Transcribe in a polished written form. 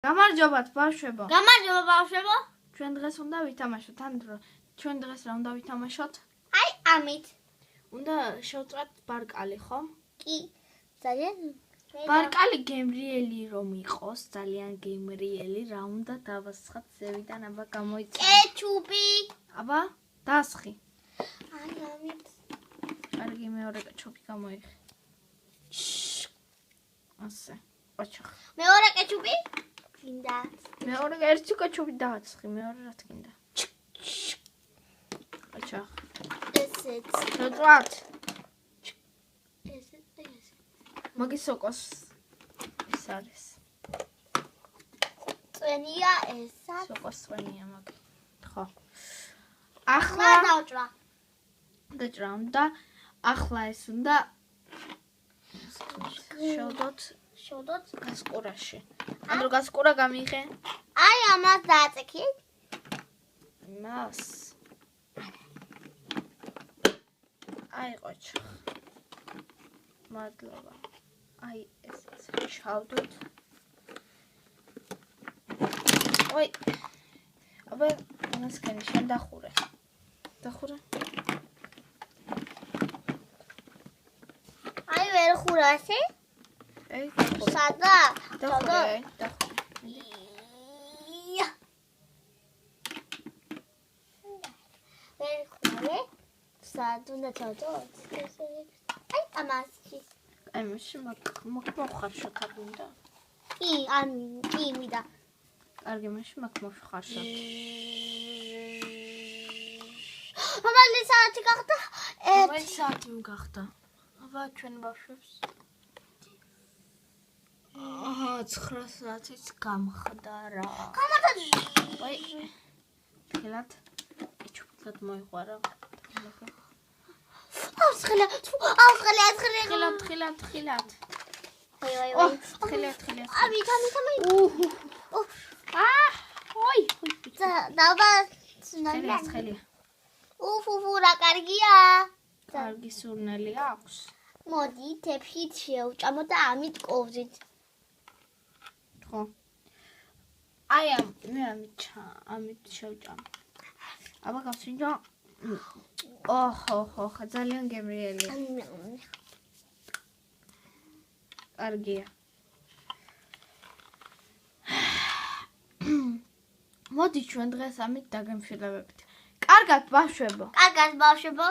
გამარჯობათ ბავშვებო. გამარჯობა ბავშვებო. ჩვენ დღეს უნდა ვითამაშოთ, ჩვენ დღეს რა უნდა ვითამაშოთ? აი ამით. უნდა შევწყვეტ ბარკალი, ხო? კი. ძალიან ბარკალი გემრიელი რომ იყოს, ძალიან გემრიელი, რა უნდა დავასხათ ზევიდან, აბა გამოიწვია. კეჩუპი. აბა, დასხი. აი ამით. კარგი, მეორე კეჩუპი გამოიღე. ასე. ოჩახ. მეორე კეჩუპი? გინდა. მეორე ერთი კეჩუპი დააცხი, მეორე რა თქინდა. ოჩახ. ესეც. შევწყვეტ. ესეც. მაგის სოკოს ეს არის. წვენია ესა. სოკოს წვენია მაგი. ხო. ახლა დავჭრა. დაჭრა უნდა. ახლა ეს უნდა შევდოთ გასკურაში. ანუ გასკურა გამიღე. აი ამას დააწექი. მას. აი ყოჩ. მადლობა. აი ეს შევდოთ. ой. აბა მასკენი შენ დახურე. დახურე. აი ვერ ხურასე? აი სადა? დახურე. ვერ ხურე? სადა უნდა ჩავდოთ? აი ამასში. აი მაშინ მოხარშოთ არ უნდა? კი, კი მიდა. კარგი, მაშინ მოხარშოთ. რომელი საათი გახდა? რომელი საათი გახდა? აბა ჩვენ ბავშვებს. 9 საათიც გამხდარა. გამარჯობა. აი. ხელად. ეჩუპად მოიყვარა. ახლა. ხილად. აი. ხილად. ამით. ой. დავა ხელი. რა კარგია. კარგი სურნელი აქვს. მოდი, თეფშით შევჭამო და ამით ყოვზით. ხო. აი მე ამით შევჭამ. აბა გავსინჯო. ოჰო, ძალიან გემრიელია. კარგია. მოდი ჩვენ დღეს ამით დაგემშვიდობებით. კარგად ბავშვებო. კარგად ბავშვებო.